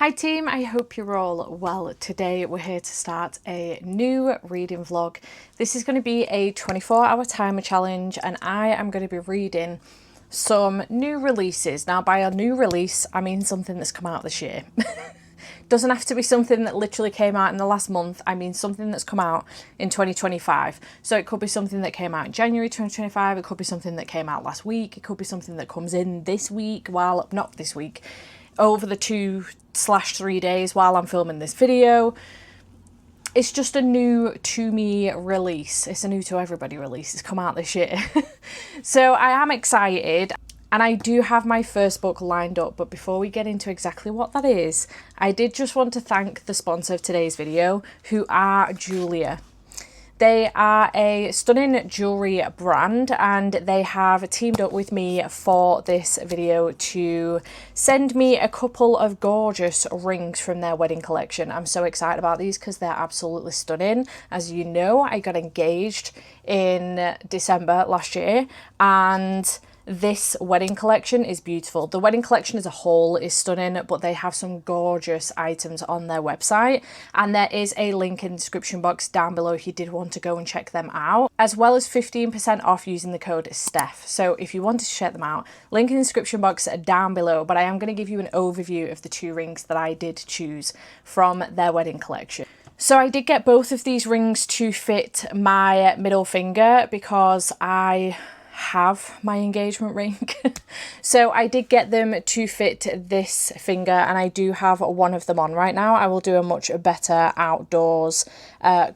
Hi team, I hope you're all well. Today we're here to start a new reading vlog. This is going to be a 24-hour timer challenge and I am going to be reading some new releases. Now by a new release, I mean something that's come out this year. Doesn't have to be something that literally came out in the last month. I mean something that's come out in 2025. So it could be something that came out in January 2025. It could be something that came out last week. It could be something that comes in this week, well, not this week, over the 2/3 days while I'm filming this video. It's just a new to me release. It's a new to everybody release. It's come out this year. So I am excited. And I do have my first book lined up, but before we get into exactly what that is, I did just want to thank the sponsor of today's video, who are Jeulia. They are a stunning jewellery brand and they have teamed up with me for this video to send me a couple of gorgeous rings from their wedding collection. I'm so excited about these because they're absolutely stunning. As you know, I got engaged in December last year and this wedding collection is beautiful. The wedding collection as a whole is stunning, but they have some gorgeous items on their website. And there is a link in the description box down below if you did want to go and check them out, as well as 15% off using the code Steph. So if you wanted to check them out, link in the description box down below. But I am going to give you an overview of the two rings that I did choose from their wedding collection. So I did get both of these rings to fit my middle finger because I have my engagement ring. So I did get them to fit this finger and I do have one of them on right now. I will do a much better outdoors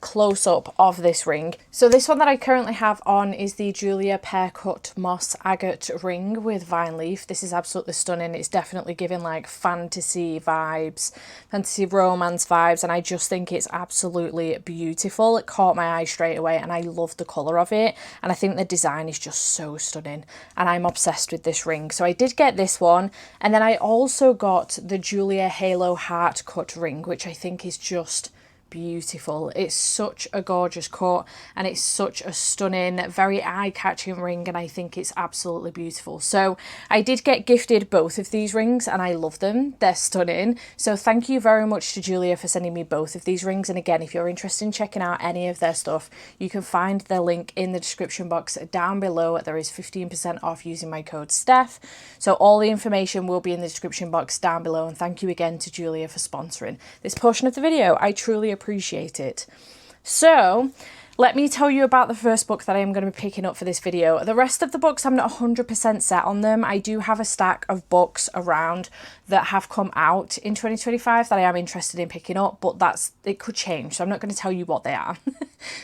close-up of this ring. So this one that I currently have on is the Jeulia pear cut moss agate ring with vine leaf. This is absolutely stunning. It's definitely giving like fantasy vibes, fantasy romance vibes, and I just think it's absolutely beautiful. It caught my eye straight away and I love the colour of it, and I think the design is just so stunning and I'm obsessed with this ring. So I did get this one, and then I also got the Jeulia Halo Heart cut ring, which I think is just beautiful. It's such a gorgeous cut and it's such a stunning, very eye-catching ring, and I think it's absolutely beautiful. So I did get gifted both of these rings and I love them. They're stunning. So thank you very much to Jeulia for sending me both of these rings. And again, if you're interested in checking out any of their stuff, you can find their link in the description box down below. There is 15% off using my code Steph. So all the information will be in the description box down below, and thank you again to Jeulia for sponsoring this portion of the video. I truly appreciate it. So let me tell you about the first book that I am going to be picking up for this video. The rest of the books, I'm not 100% set on them. I do have a stack of books around that have come out in 2025 that I am interested in picking up, but it could change, so I'm not going to tell you what they are.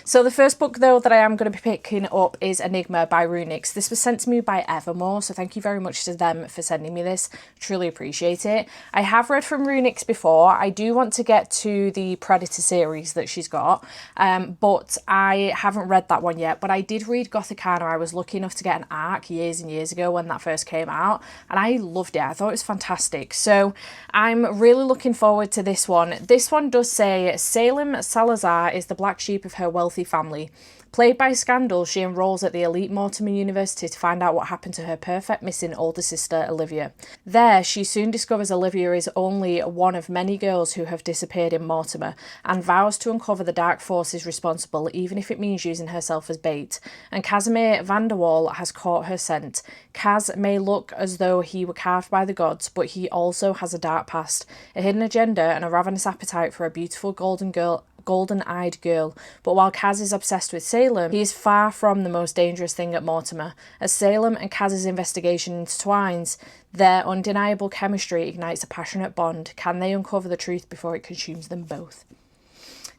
So the first book though that I am going to be picking up is Enigma by Runix. This was sent to me by Evermore, so thank you very much to them for sending me this. Truly appreciate it. I have read from Runix before. I do want to get to the Predator series that she's got, but I haven't read that one yet. But I did read Gothicana. I was lucky enough to get an ARC years and years ago when that first came out, and I loved it. I thought it was fantastic. So I'm really looking forward to this one. This one does say Salem Salazar is the black sheep of her wealthy family. Plagued by scandal, she enrolls at the elite Mortimer University to find out what happened to her perfect missing older sister, Olivia. There, she soon discovers Olivia is only one of many girls who have disappeared in Mortimer, and vows to uncover the dark forces responsible, even if it means using herself as bait. And Casimir Vanderwall has caught her scent. Kaz may look as though he were carved by the gods, but he also has a dark past, a hidden agenda, and a ravenous appetite for a beautiful golden-eyed girl. But while Kaz is obsessed with Salem, he is far from the most dangerous thing at Mortimer. As Salem and Kaz's investigation intertwines, their undeniable chemistry ignites a passionate bond. Can they uncover the truth before it consumes them both?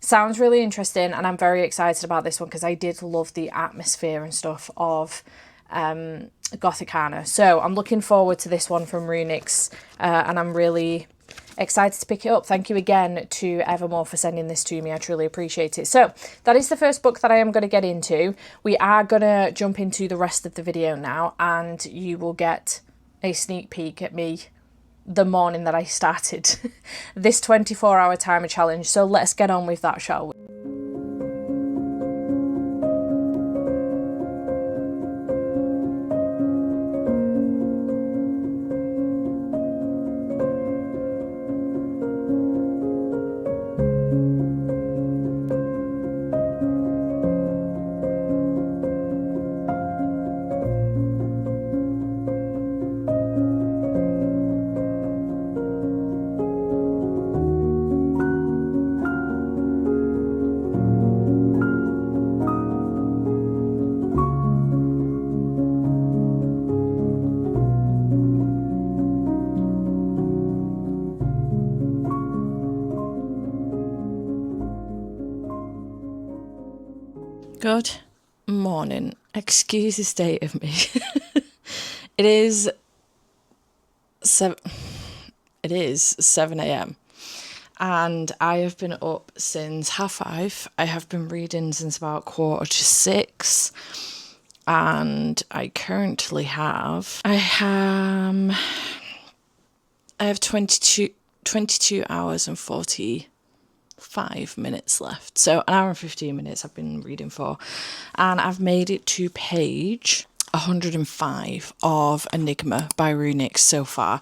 Sounds really interesting, and I'm very excited about this one because I did love the atmosphere and stuff of Gothicana. So I'm looking forward to this one from Runix, and I'm really excited to pick it up. Thank you again to Evermore for sending this to me. I truly appreciate it. So that is the first book that I am going to get into. We are going to jump into the rest of the video now, and you will get a sneak peek at me the morning that I started this 24-hour timer challenge. So let's get on with that, shall we? Good morning. Excuse the state of me. It is 7 a.m. and I have been up since 5:30. I have been reading since about 5:45, and I currently have 22 hours and 45 minutes left. So an hour and 15 minutes I've been reading for, and I've made it to page 105 of Enigma by Runix so far.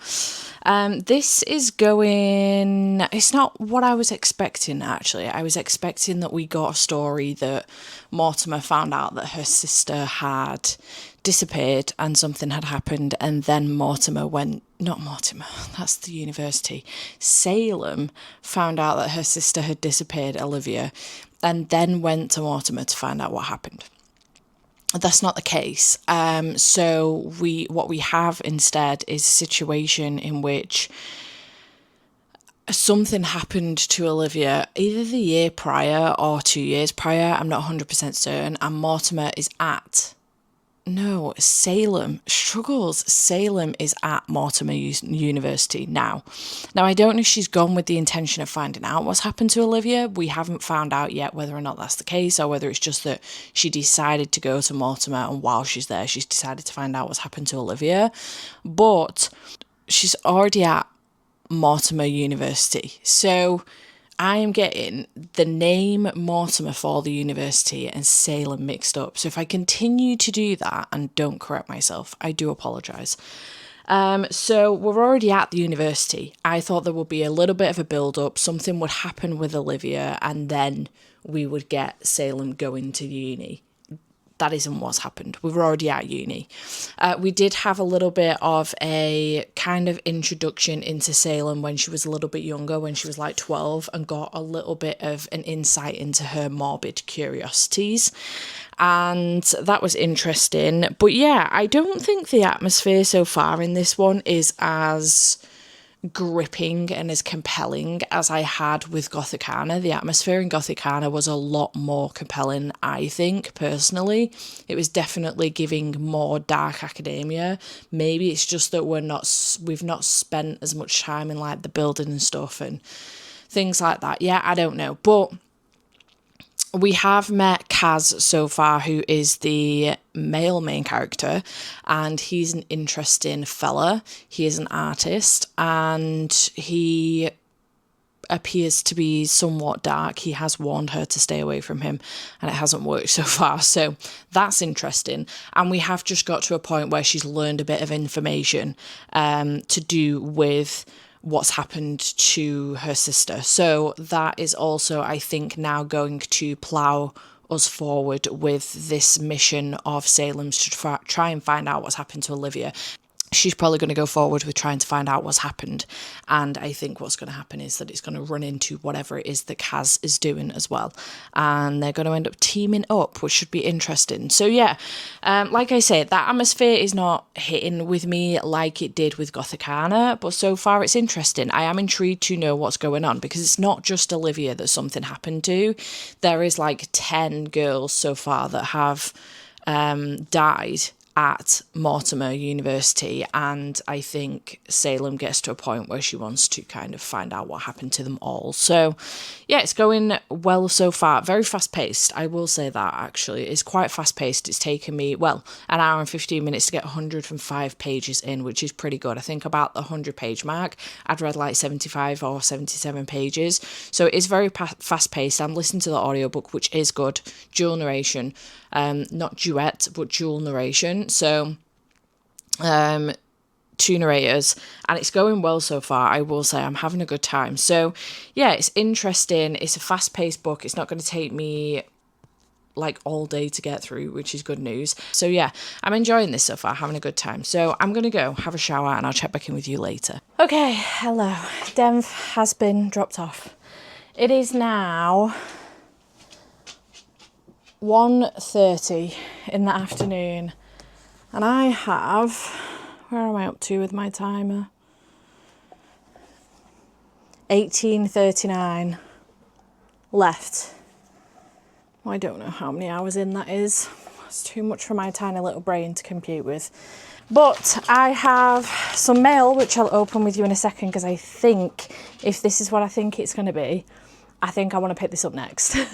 This is going... It's not what I was expecting, actually. I was expecting that we got a story that Mortimer found out that her sister had disappeared and something had happened, and then Mortimer went... Not Mortimer, that's the university. Salem found out that her sister had disappeared, Olivia, and then went to Mortimer to find out what happened. That's not the case. So what we have instead is a situation in which something happened to Olivia either the year prior or 2 years prior. I'm not 100% certain. And Mortimer is at... No, Salem struggles. Salem is at Mortimer University now. Now, I don't know if she's gone with the intention of finding out what's happened to Olivia. We haven't found out yet whether or not that's the case, or whether it's just that she decided to go to Mortimer, and while she's there, she's decided to find out what's happened to Olivia. But she's already at Mortimer University. So I am getting the name Mortimer for the university and Salem mixed up. So if I continue to do that and don't correct myself, I do apologise. So we're already at the university. I thought there would be a little bit of a build-up. Something would happen with Olivia, and then we would get Salem going to uni. That isn't what's happened. We were already at uni. We did have a little bit of a kind of introduction into Salem when she was a little bit younger, when she was like 12, and got a little bit of an insight into her morbid curiosities. And that was interesting. But yeah, I don't think the atmosphere so far in this one is as gripping and as compelling as I had with Gothicana. The atmosphere in Gothicana was a lot more compelling, I think, personally. It was definitely giving more dark academia. Maybe it's just that we've not spent as much time in like the building and stuff and things like that. Yeah, I don't know. But we have met Kaz so far, who is the male main character, and he's an interesting fella. He is an artist, and he appears to be somewhat dark. He has warned her to stay away from him, and it hasn't worked so far, so that's interesting. And we have just got to a point where she's learned a bit of information to do with what's happened to her sister. So that is also, I think, now going to plough us forward with this mission of Salem's to try and find out what's happened to Olivia. She's probably going to go forward with trying to find out what's happened. And I think what's going to happen is that it's going to run into whatever it is that Kaz is doing as well. And they're going to end up teaming up, which should be interesting. So yeah, like I say, that atmosphere is not hitting with me like it did with Gothicana, but so far it's interesting. I am intrigued to know what's going on, because it's not just Olivia that something happened to. There is like 10 girls so far that have died at Mortimer University, and I think Salem gets to a point where she wants to kind of find out what happened to them all. So yeah, it's going well so far. Very fast paced, I will say that. Actually, it's quite fast paced. It's taken me, well, an hour and 15 minutes to get 105 pages in, which is pretty good. I think about the 100-page mark, I'd read like 75 or 77 pages, so it is very fast paced. I'm listening to the audiobook, which is good, dual narration. Not duet, but dual narration. So, 2 narrators, and it's going well so far. I will say I'm having a good time. So, yeah, it's interesting. It's a fast-paced book. It's not going to take me like all day to get through, which is good news. So, yeah, I'm enjoying this so far, having a good time. So, I'm going to go have a shower, and I'll check back in with you later. Okay, hello. Dev has been dropped off. It is now 1:30 in the afternoon, and I have, where am I up to with my timer? 18:39 left Well, I don't know how many hours in that is. It's too much for my tiny little brain to compute with. But I have some mail, which I'll open with you in a second, because I think if this is what I think it's going to be, I think I want to pick this up next. I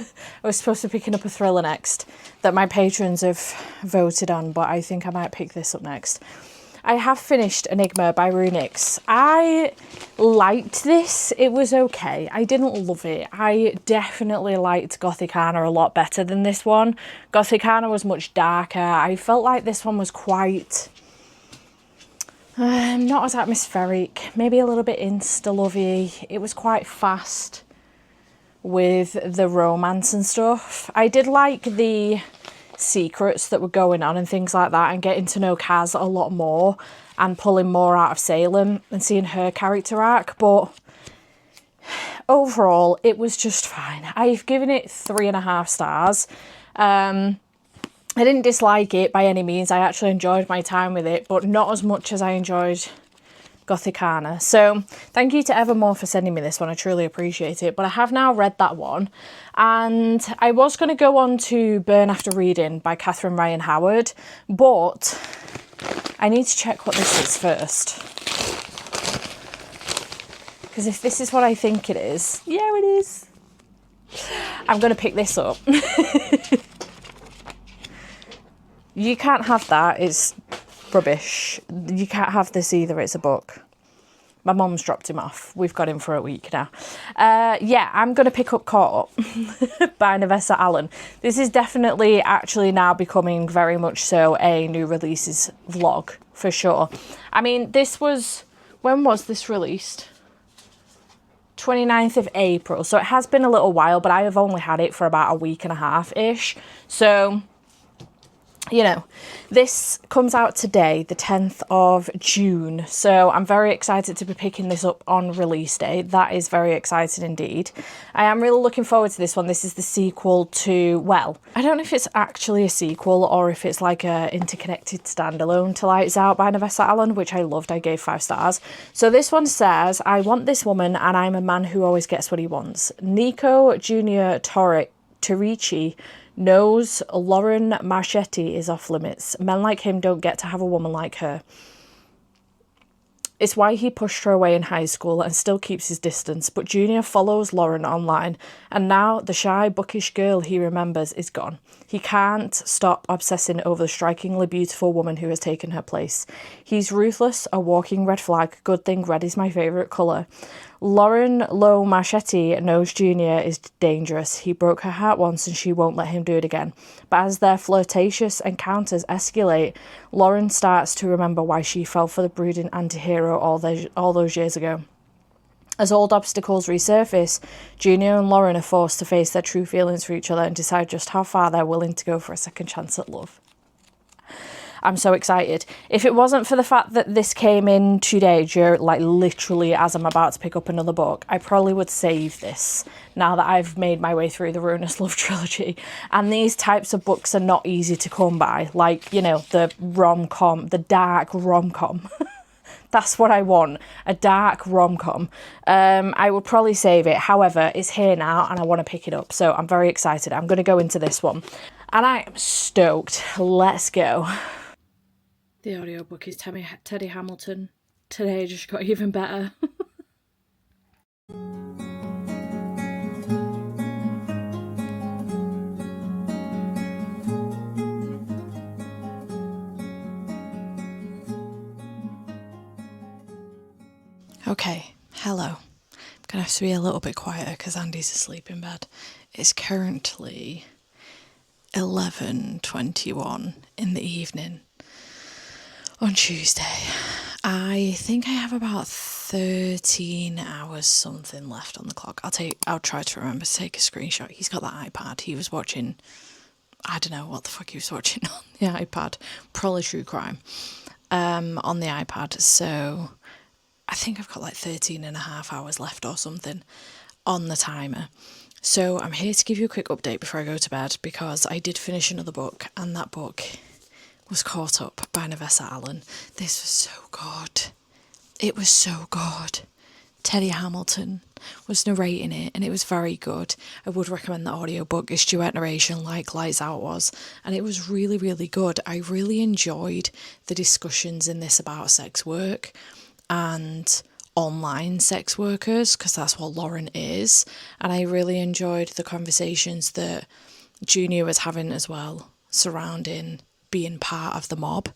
was supposed to be picking up a thriller next that my patrons have voted on, but I think I might pick this up next. I have finished Enigma by Runix. I liked this. It was okay. I didn't love it. I definitely liked Gothicana a lot better than this one. Gothicana was much darker. I felt like this one was quite... not as atmospheric. Maybe a little bit insta-lovey. It was quite fast with the romance and stuff. I did like the secrets that were going on and things like that, and getting to know Kaz a lot more and pulling more out of Salem and seeing her character arc, but overall it was just fine. I've given it 3.5 stars. I didn't dislike it by any means. I actually enjoyed my time with it, but not as much as I enjoyed Gothicana. So thank you to Evermore for sending me this one. I truly appreciate it. But I have now read that one, and I was going to go on to Burn After Reading by Catherine Ryan Howard, but I need to check what this is first, because if this is what I think it is, yeah, it is. I'm going to pick this up. You can't have that. It's rubbish. You can't have this either. It's a book. My mum's dropped him off. We've got him for a week now. Yeah, I'm going to pick up Caught Up by Navessa Allen. This is definitely actually now becoming very much so a new releases vlog, for sure. I mean, this was... When was this released? 29th of April. So it has been a little while, but I have only had it for about a week and a half-ish. So... you know, this comes out today, the 10th of June. So I'm very excited to be picking this up on release day. That is very exciting indeed. I am really looking forward to this one. This is the sequel to, well, I don't know if it's actually a sequel or if it's like a interconnected standalone to Lights Out by Navessa Allen, which I loved. I gave 5 stars. So this one says, I want this woman and I'm a man who always gets what he wants. Nico Jr. Torici knows Lauren Marchetti is off limits. Men like him don't get to have a woman like her. It's why he pushed her away in high school and still keeps his distance, but Junior follows Lauren online, and now the shy, bookish girl he remembers is gone. He can't stop obsessing over the strikingly beautiful woman who has taken her place. He's ruthless, a walking red flag. Good thing red is my favourite colour. Lauren Lowe Marchetti knows Junior is dangerous. He broke her heart once and she won't let him do it again. But as their flirtatious encounters escalate, Lauren starts to remember why she fell for the brooding anti-hero all those years ago. As old obstacles resurface, Junior and Lauren are forced to face their true feelings for each other and decide just how far they're willing to go for a second chance at love. I'm so excited. If it wasn't for the fact that this came in today, like literally as I'm about to pick up another book, I probably would save this now that I've made my way through the Ruinous Love trilogy. And these types of books are not easy to come by. Like, you know, the rom-com, the dark rom-com. That's what I want, a dark rom-com. I would probably save it. However, it's here now and I want to pick it up. So I'm very excited. I'm going to go into this one. And I am stoked. Let's go. The audiobook is Teddy Hamilton. Today just got even better. Okay, hello. I'm gonna have to be a little bit quieter because Andy's asleep in bed. It's currently 11:21 in the evening on Tuesday. I think I have about 13 hours something left on the clock. I'll try to remember to take a screenshot. He's got that iPad. He was watching, I don't know what the fuck he was watching on the iPad. Probably true crime on the iPad. So I think I've got like 13 and a half hours left or something on the timer. So I'm here to give you a quick update before I go to bed, because I did finish another book, and that book was Caught Up by Navessa Allen. This was so good. It was so good. Teddy Hamilton was narrating it, and it was very good. I would recommend the audiobook. It's duet narration like Lights Out was, and it was really, really good. I really enjoyed the discussions in this about sex work and online sex workers, because that's what Lauren is, and I really enjoyed the conversations that Junior was having as well surrounding being part of the mob,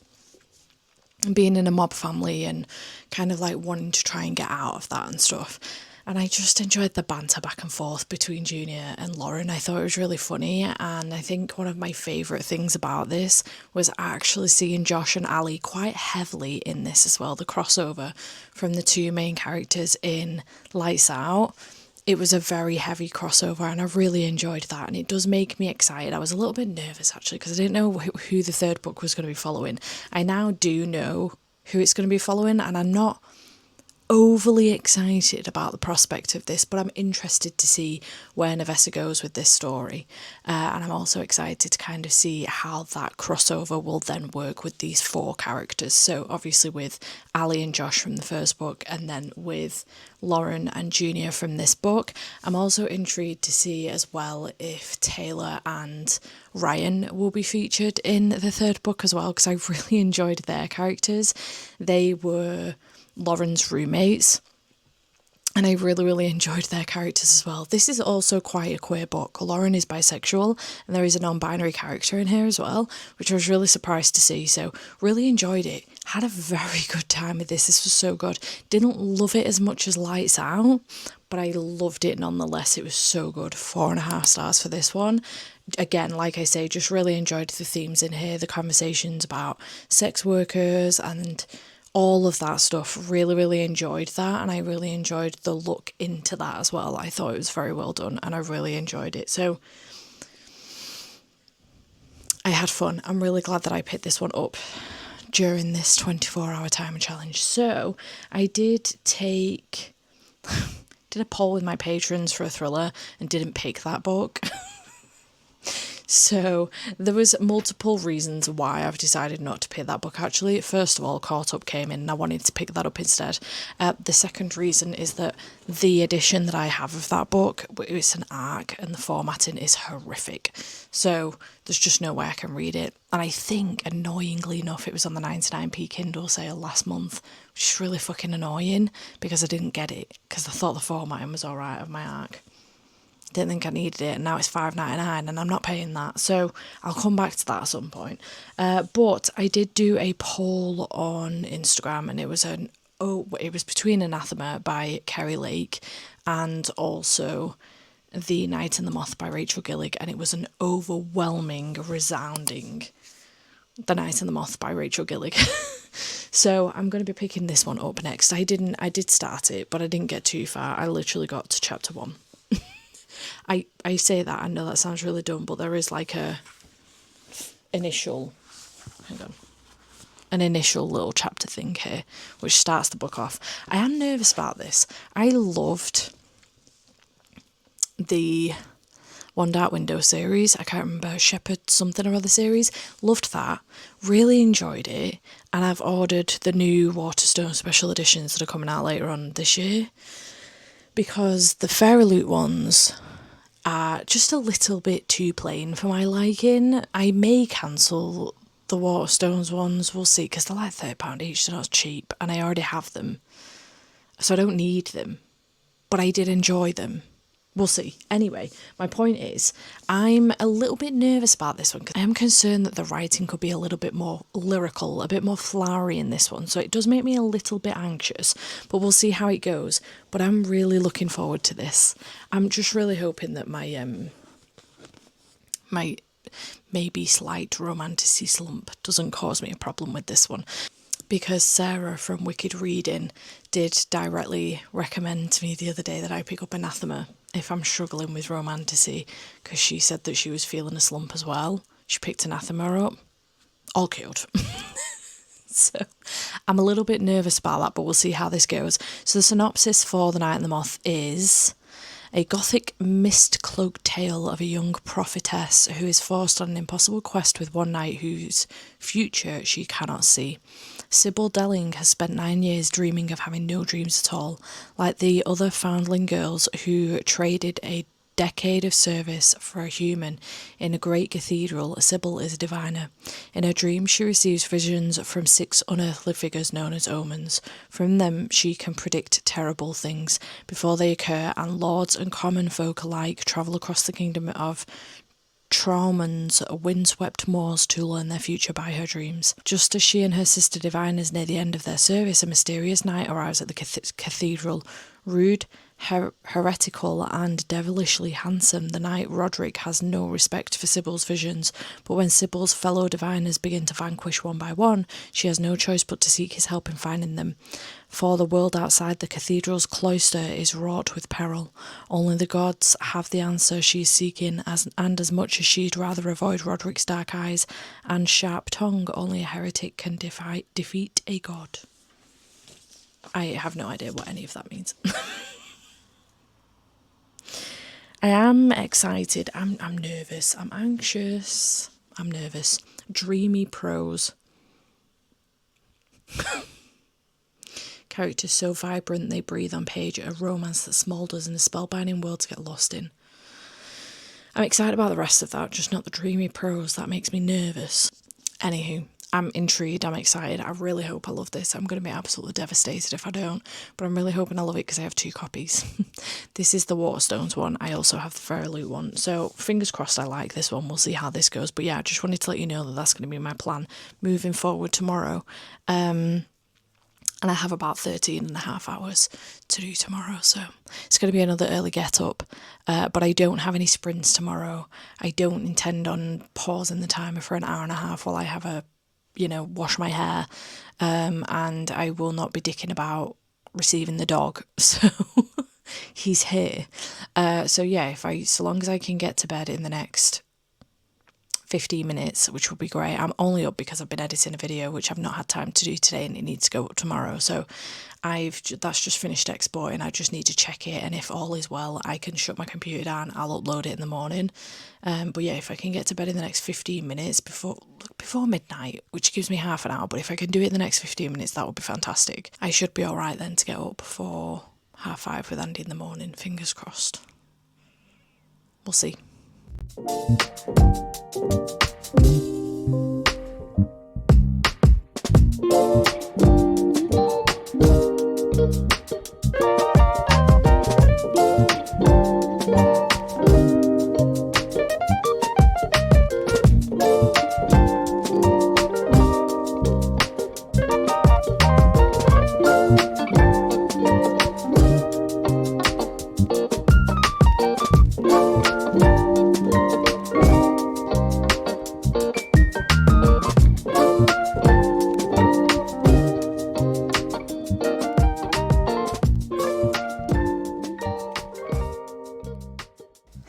being in a mob family and kind of like wanting to try and get out of that and stuff. And I just enjoyed the banter back and forth between Junior and Lauren. I thought it was really funny, and I think one of my favourite things about this was actually seeing Josh and Ali quite heavily in this as well, the crossover from the two main characters in Lights Out. It was a very heavy crossover, and I really enjoyed that, and it does make me excited. I was a little bit nervous actually because I didn't know who the third book was going to be following. I now do know who it's going to be following, and I'm not overly excited about the prospect of this, but I'm interested to see where Nevessa goes with this story, and I'm also excited to kind of see how that crossover will then work with these four characters. So obviously with Ali and Josh from the first book, and then with Lauren and Junior from this book. I'm also intrigued to see as well if Taylor and Ryan will be featured in the third book as well, because I really enjoyed their characters. They were Lauren's roommates, and I really, really enjoyed their characters as well. This is also quite a queer book. Lauren is bisexual, and there is a non-binary character in here as well, which I was really surprised to see. So really enjoyed it. Had a very good time with this. This was so good. Didn't love it as much as Lights Out, but I loved it nonetheless. It was so good. 4.5 stars for this one. Again, like I say, just really enjoyed the themes in here, the conversations about sex workers and all of that stuff. Really, really enjoyed that, and I really enjoyed the look into that as well. I thought it was very well done, and I really enjoyed it. So I had fun. I'm really glad that I picked this one up during this 24-hour timer challenge. So I did a poll with my patrons for a thriller and didn't pick that book. So there was multiple reasons why I've decided not to pick that book actually. First of all, Caught Up came in and I wanted to pick that up instead. The second reason is that the edition that I have of that book, it's an ARC and the formatting is horrific. So there's just no way I can read it. And I think, annoyingly enough, it was on the 99p Kindle sale last month, which is really fucking annoying because I didn't get it because I thought the formatting was alright of my ARC. Didn't think I needed it, and now it's $5.99 and I'm not paying that, so I'll come back to that at some point. But I did do a poll on Instagram, and it was between Anathema by Kerry Lake and also The Night and the Moth by Rachel Gillig, and it was an overwhelming, resounding The Night and the Moth by Rachel Gillig. So I'm going to be picking this one up next. I did start it, but I didn't get too far. I literally got to chapter 1. I say that, I know that sounds really dumb, but there is like an initial little chapter thing here, which starts the book off. I am nervous about this. I loved the One Dark Window series. I can't remember, Shepherd something or other series. Loved that. Really enjoyed it. And I've ordered the new Waterstone special editions that are coming out later on this year, because the Fairy Loot ones are just a little bit too plain for my liking. I may cancel the Waterstones ones, we'll see, because they're like £30 each, they're not cheap, and I already have them, so I don't need them, but I did enjoy them. We'll see. Anyway, my point is, I'm a little bit nervous about this one because I am concerned that the writing could be a little bit more lyrical, a bit more flowery in this one. So it does make me a little bit anxious, but we'll see how it goes. But I'm really looking forward to this. I'm just really hoping that my maybe slight romanticy slump doesn't cause me a problem with this one, because Sarah from Wicked Reading did directly recommend to me the other day that I pick up Anathema if I'm struggling with romanticy, because she said that she was feeling a slump as well. She picked Anathema up. All cured. So I'm a little bit nervous about that, but we'll see how this goes. So the synopsis for The Night and the Moth is: A gothic mist-cloaked tale of a young prophetess who is forced on an impossible quest with one knight whose future she cannot see. Sybil Delling has spent 9 years dreaming of having no dreams at all, like the other foundling girls who traded a decade of service for a human. In a great cathedral, Sybil is a diviner. In her dreams, she receives visions from 6 unearthly figures known as omens. From them, she can predict terrible things before they occur, and lords and common folk alike travel across the kingdom of Trauman's windswept moors to learn their future by her dreams. Just as she and her sister diviners near the end of their service, a mysterious knight arrives at the cathedral. Rude, heretical and devilishly handsome, the knight Roderick has no respect for Sybil's visions, but when Sybil's fellow diviners begin to vanquish one by one, she has no choice but to seek his help in finding them. For the world outside the cathedral's cloister is wrought with peril. Only the gods have the answer she is seeking, and as much as she'd rather avoid Roderick's dark eyes and sharp tongue, only a heretic can defeat a god. I have no idea what any of that means. I am excited. I'm nervous. I'm anxious. I'm nervous. Dreamy prose. Characters so vibrant they breathe on page, a romance that smoulders in a spellbinding world to get lost in. I'm excited about the rest of that, just not the dreamy prose. That makes me nervous. Anywho, I'm intrigued, I'm excited. I really hope I love this. I'm going to be absolutely devastated if I don't, but I'm really hoping I love it because I have 2 copies. This is the Waterstones one. I also have the Fairloot one, so fingers crossed I like this one. We'll see how this goes, but yeah, I just wanted to let you know that that's going to be my plan moving forward tomorrow. And I have about 13 and a half hours to do tomorrow, so it's going to be another early get up, but I don't have any sprints tomorrow. I don't intend on pausing the timer for an hour and a half while I have a wash my hair, and I will not be dicking about receiving the dog, so he's here. So yeah, so long as I can get to bed in the next 15 minutes, which will be great. I'm only up because I've been editing a video, which I've not had time to do today, and it needs to go up tomorrow, so that's just finished exporting. I just need to check it, and if all is well, I can shut my computer down. I'll upload it in the morning. But yeah, if I can get to bed in the next 15 minutes before midnight, which gives me half an hour, but if I can do it in the next 15 minutes, that would be fantastic. I should be all right then to get up for 5:30 with Andy in the morning. Fingers crossed. We'll see.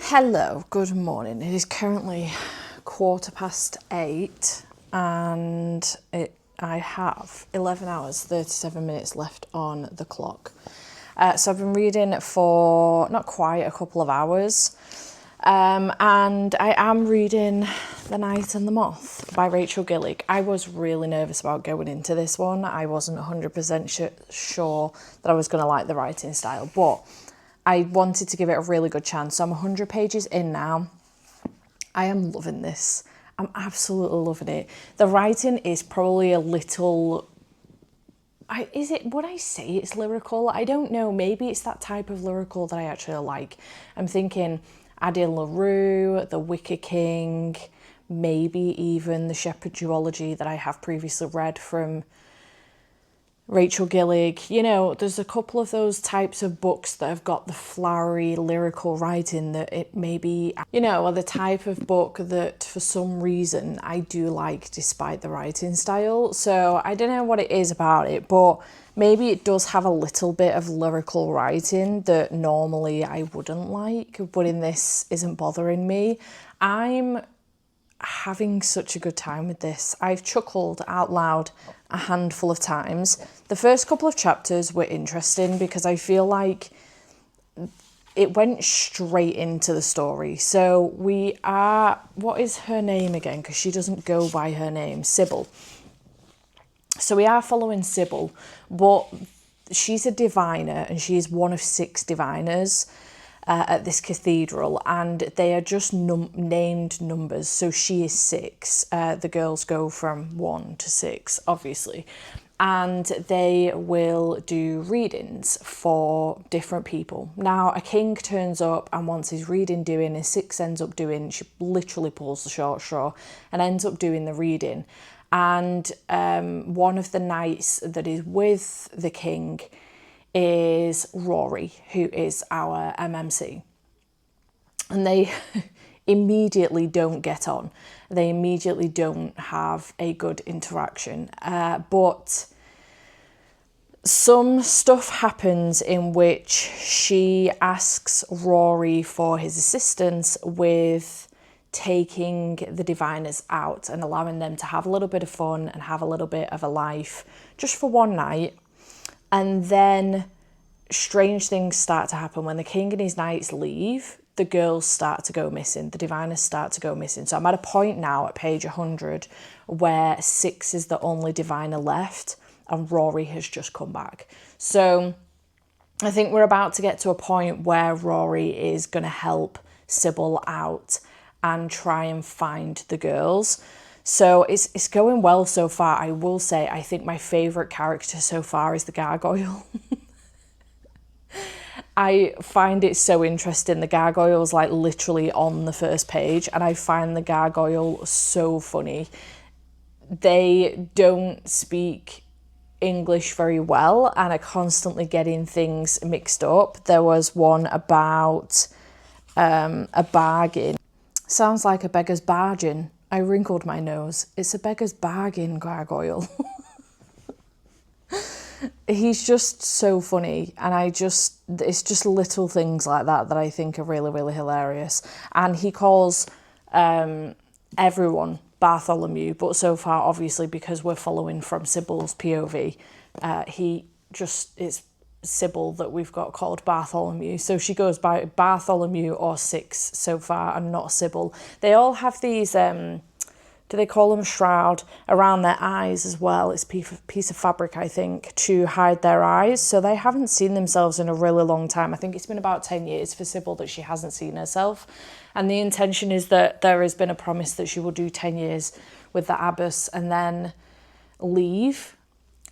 Hello, good morning. It is currently 8:15 and I have 11 hours, 37 minutes left on the clock. So I've been reading for not quite a couple of hours, and I am reading The Night and the Moth by Rachel Gillig. I was really nervous about going into this one. I wasn't 100% sure that I was going to like the writing style, but I wanted to give it a really good chance. So I'm 100 pages in now. I am loving this. I'm absolutely loving it. The writing is probably a little... would I say it's lyrical? I don't know. Maybe it's that type of lyrical that I actually like. I'm thinking Adin LaRue, The Wicker King, maybe even The Shepherd Duology that I have previously read from Rachel Gillig. There's a couple of those types of books that have got the flowery lyrical writing that it maybe, are the type of book that for some reason I do like despite the writing style. So I don't know what it is about it, but maybe it does have a little bit of lyrical writing that normally I wouldn't like, but in this isn't bothering me. I'm having such a good time with this. I've chuckled out loud a handful of times. The first couple of chapters were interesting because I feel like it went straight into the story. So we are, what is her name again? Because she doesn't go by her name, Sybil. So we are following Sybil, but she's a diviner, and she is one of 6 diviners at this cathedral, and they are just named numbers. So she is 6. The girls go from 1 to 6, obviously. And they will do readings for different people. Now, a king turns up and wants his reading doing, and 6 ends up doing, she literally pulls the short straw and ends up doing the reading. And one of the knights that is with the king is Rory, who is our MMC. And they immediately don't get on. They immediately don't have a good interaction. But some stuff happens in which she asks Rory for his assistance with taking the diviners out and allowing them to have a little bit of fun and have a little bit of a life just for one night. And then strange things start to happen. When the king and his knights leave, the girls start to go missing, the diviners start to go missing. So I'm at a point now at page 100 where 6 is the only diviner left, and Rory has just come back. So I think we're about to get to a point where Rory is going to help Sybil out and try and find the girls. So it's going well so far. I will say, I think my favourite character so far is the gargoyle. I find it so interesting. The gargoyle's like literally on the first page, and I find the gargoyle so funny. They don't speak English very well and are constantly getting things mixed up. There was one about a bargain. Sounds like a beggar's bargain. I wrinkled my nose. It's a beggar's bargain, gargoyle. He's just so funny, and it's just little things like that that I think are really, really hilarious. And he calls everyone Bartholomew, but so far, obviously, because we're following from Sybil's POV, it's Sybil that we've got called Bartholomew. So she goes by Bartholomew or 6 so far, and not Sybil. They all have these do they call them shroud around their eyes as well? It's a piece of fabric, I think, to hide their eyes. So they haven't seen themselves in a really long time. I think it's been about 10 years for Sybil that she hasn't seen herself. And the intention is that there has been a promise that she will do 10 years with the abbess and then leave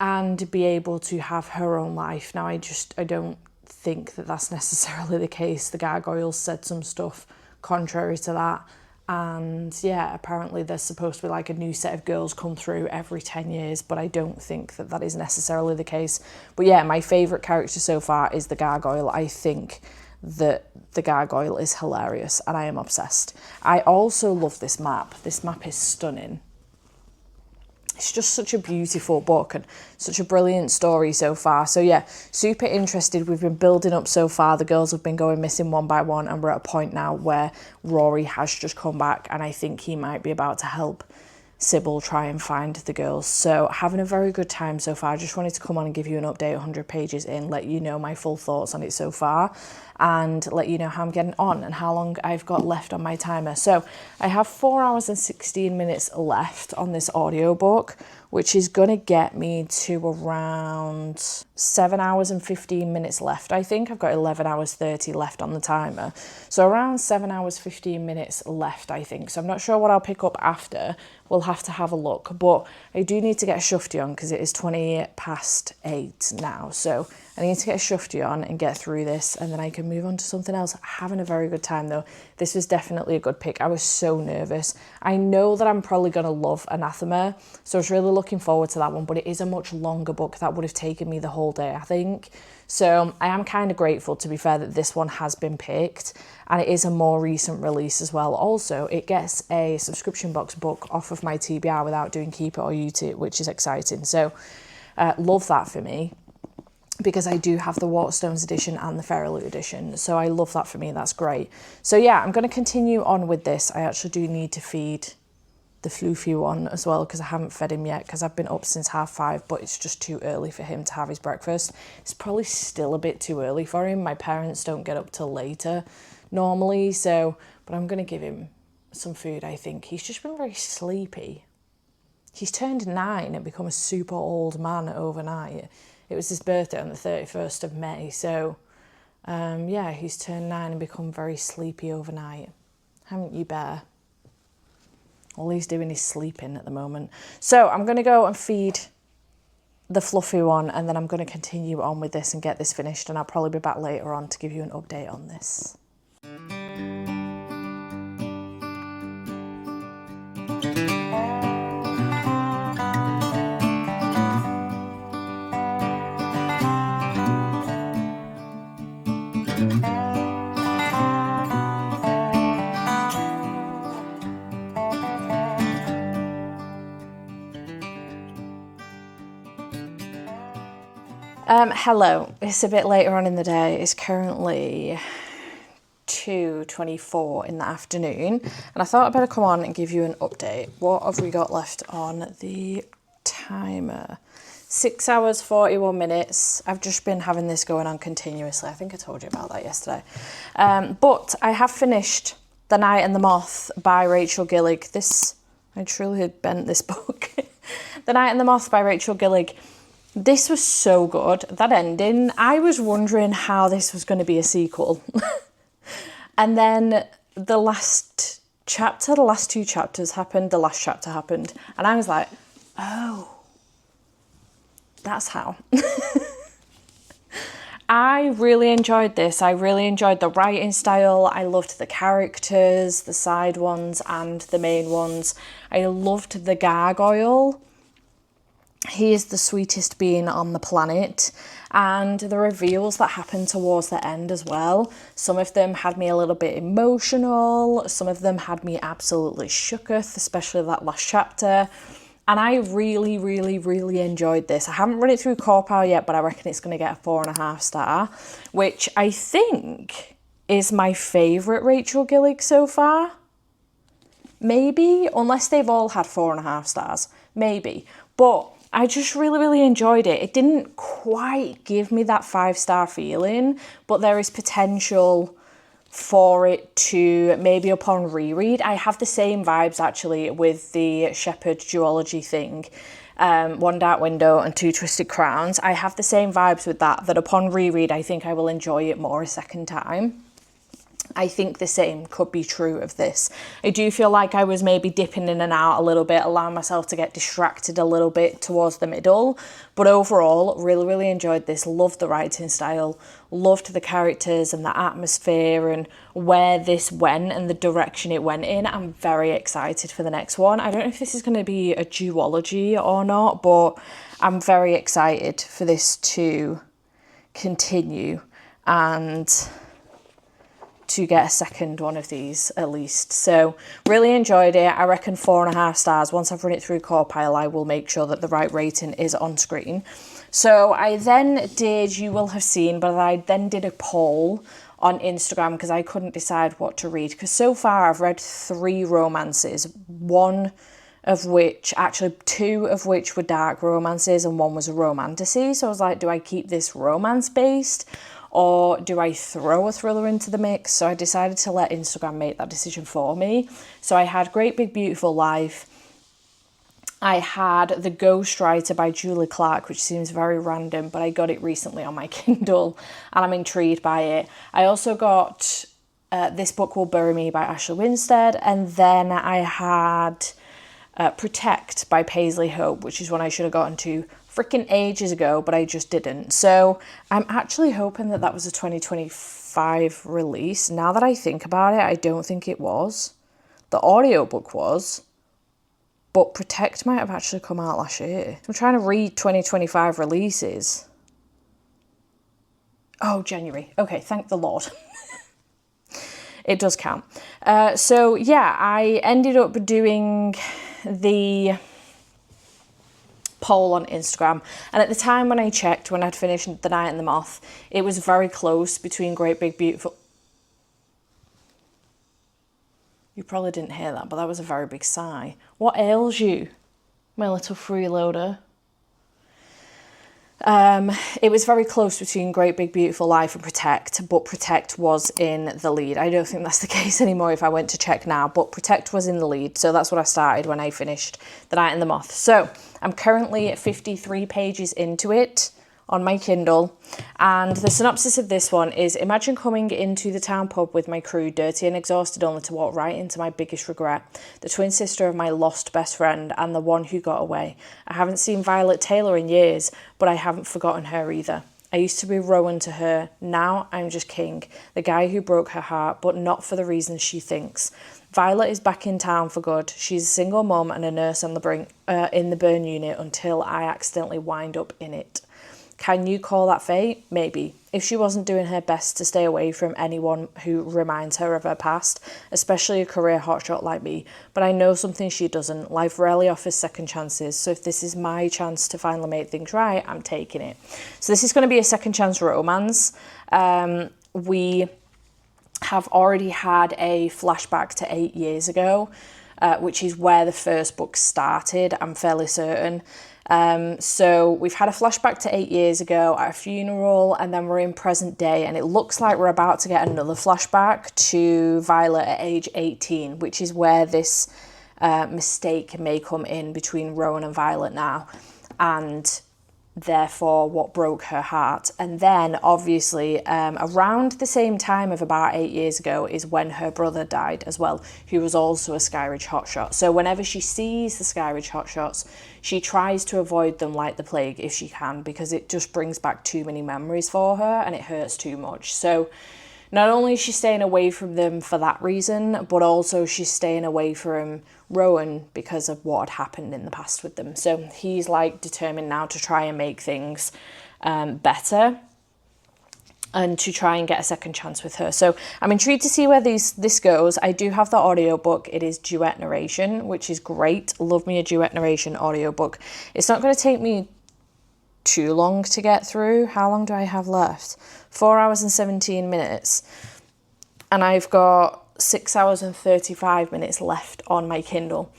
and be able to have her own life. Now, I don't think that that's necessarily the case. The gargoyles said some stuff contrary to that. And yeah, apparently there's supposed to be like a new set of girls come through every 10 years, but I don't think that is necessarily the case. But yeah, my favourite character so far is the gargoyle. I think that the gargoyle is hilarious and I am obsessed. I also love this map. This map is stunning. It's just such a beautiful book and such a brilliant story so far. So yeah, super interested. We've been building up so far. The girls have been going missing one by one, and we're at a point now where Rory has just come back, and I think he might be about to help Sybil try and find the girls. So having a very good time so far. I just wanted to come on and give you an update 100 pages in, let you know my full thoughts on it so far, and let you know how I'm getting on and how long I've got left on my timer. So I have 4 hours and 16 minutes left on this audiobook, which is going to get me to around 7 hours and 15 minutes left. I think I've got 11 hours 30 left on the timer. So around 7 hours 15 minutes left, I think. So I'm not sure what I'll pick up after. We'll have to have a look. But I do need to get a shufti on because it is 20 past 8 now. So I need to get a shufti on and get through this, and then I can move on to something else. Having a very good time though. This was definitely a good pick. I was so nervous. I know that I'm probably going to love Anathema, so I was really looking forward to that one, but it is a much longer book. That would have taken me the whole day, I think. So I am kind of grateful, to be fair, that this one has been picked, and it is a more recent release as well. Also, it gets a subscription box book off of my TBR without doing Keep It or Ute It, which is exciting. So love that for me, because I do have the Waterstones edition and the Feralute edition. So I love that for me. That's great. So yeah, I'm going to continue on with this. I actually do need to feed the floofy one as well, because I haven't fed him yet, because I've been up since 5:30, but it's just too early for him to have his breakfast. It's probably still a bit too early for him. My parents don't get up till later normally, so, but I'm going to give him some food, I think. He's just been very sleepy. He's turned 9 and become a super old man overnight. It was his birthday on the 31st of May, so yeah, he's turned 9 and become very sleepy overnight. Haven't you, Bear? All he's doing is sleeping at the moment. So I'm going to go and feed the fluffy one, and then I'm going to continue on with this and get this finished, and I'll probably be back later on to give you an update on this. Hello, it's a bit later on in the day. It's currently 2:24 in the afternoon, and I thought I'd better come on and give you an update. What have we got left on the timer? 6 hours, 41 minutes. I've just been having this going on continuously. I think I told you about that yesterday. But I have finished The Night and the Moth by Rachel Gillig. I truly had bent this book. The Night and the Moth by Rachel Gillig. This was so good. That ending, I was wondering how this was going to be a sequel. And then the last two chapters happened, the last chapter happened. And I was like, oh, that's how. I really enjoyed this. I really enjoyed the writing style. I loved the characters, the side ones and the main ones. I loved the gargoyle. He is the sweetest being on the planet, and the reveals that happened towards the end as well. Some of them had me a little bit emotional. Some of them had me absolutely shooketh, especially that last chapter. And I really, really, really enjoyed this. I haven't run it through Core Power yet, but I reckon it's going to get a 4.5 star, which I think is my favourite Rachel Gillig so far. Maybe, unless they've all had 4.5 stars. Maybe. But I just really, really enjoyed it. It didn't quite give me that 5-star feeling, but there is potential for it to maybe upon reread. I have the same vibes actually with the Shepherd duology thing, One Dark Window and Two Twisted Crowns. I have the same vibes with that upon reread I think I will enjoy it more a second time. I think the same could be true of this. I do feel like I was maybe dipping in and out a little bit, allowing myself to get distracted a little bit towards the middle. But overall, really, really enjoyed this. Loved the writing style. Loved the characters and the atmosphere and where this went and the direction it went in. I'm very excited for the next one. I don't know if this is going to be a duology or not, but I'm very excited for this to continue and to get a second one of these at least. So really enjoyed it. I reckon 4.5 stars. Once I've run it through Core Pile, I will make sure that the right rating is on screen. So I then did, you will have seen, but I then did a poll on Instagram because I couldn't decide what to read. Because so far I've read 3 romances, one of which, actually 2 of which were dark romances and one was a romantasy. So I was like, do I keep this romance based? Or do I throw a thriller into the mix? So I decided to let Instagram make that decision for me. So I had Great Big Beautiful Life. I had The Ghostwriter by Julie Clark, which seems very random, but I got it recently on my Kindle and I'm intrigued by it. I also got This Book Will Bury Me by Ashley Winstead. And then I had Protect by Paisley Hope, which is one I should have gotten to freaking ages ago, but I just didn't. So I'm actually hoping that that was a 2025 release. Now that I think about it, I don't think it was. The audiobook was, but Protect might have actually come out last year. I'm trying to read 2025 releases. Oh, January. Okay, thank the Lord. It does count. So yeah, I ended up doing the poll on Instagram, and at the time when I checked, when I'd finished The Night and the Moth, it was very close between Great Big Beautiful. You probably didn't hear that, but that was a very big sigh. What ails you, my little freeloader? It was very close between Great Big Beautiful Life and Protect, but Protect was in the lead. I don't think that's the case anymore if I went to check now, but Protect was in the lead. So that's what I started when I finished The Night and the Moth. So I'm currently at 53 pages into it on my Kindle. And the synopsis of this one is: imagine coming into the town pub with my crew, dirty and exhausted, only to walk right into my biggest regret, the twin sister of my lost best friend and the one who got away. I haven't seen Violet Taylor in years, but I haven't forgotten her either. I used to be Rowan to her. Now I'm just King, the guy who broke her heart, but not for the reasons she thinks. Violet is back in town for good. She's a single mom and a nurse on the brink in the burn unit until I accidentally wind up in it. Can you call that fate? Maybe. If she wasn't doing her best to stay away from anyone who reminds her of her past, especially a career hotshot like me. But I know something she doesn't. Life rarely offers second chances, so if this is my chance to finally make things right, I'm taking it. So this is going to be a second chance romance. We have already had a flashback to 8 years ago, which is where the first book started, I'm fairly certain. So we've had a flashback to 8 years ago at a funeral, and then we're in present day, and it looks like we're about to get another flashback to Violet at age 18, which is where this mistake may come in between Rowan and Violet now, and therefore what broke her heart. And then obviously around the same time of about 8 years ago is when her brother died as well, who was also a Skyridge hotshot. So whenever she sees the Skyridge hotshots, she tries to avoid them like the plague if she can, because it just brings back too many memories for her and it hurts too much. So not only is she staying away from them for that reason, but also she's staying away from Rowan because of what had happened in the past with them. So he's like determined now to try and make things better and to try and get a second chance with her. So I'm intrigued to see where this goes. I do have the audiobook. It is duet narration, which is great. Love me a duet narration audiobook. It's not going to take me too long to get through. How long do I have left? 4 hours and 17 minutes. And I've got 6 hours and 35 minutes left on my Kindle.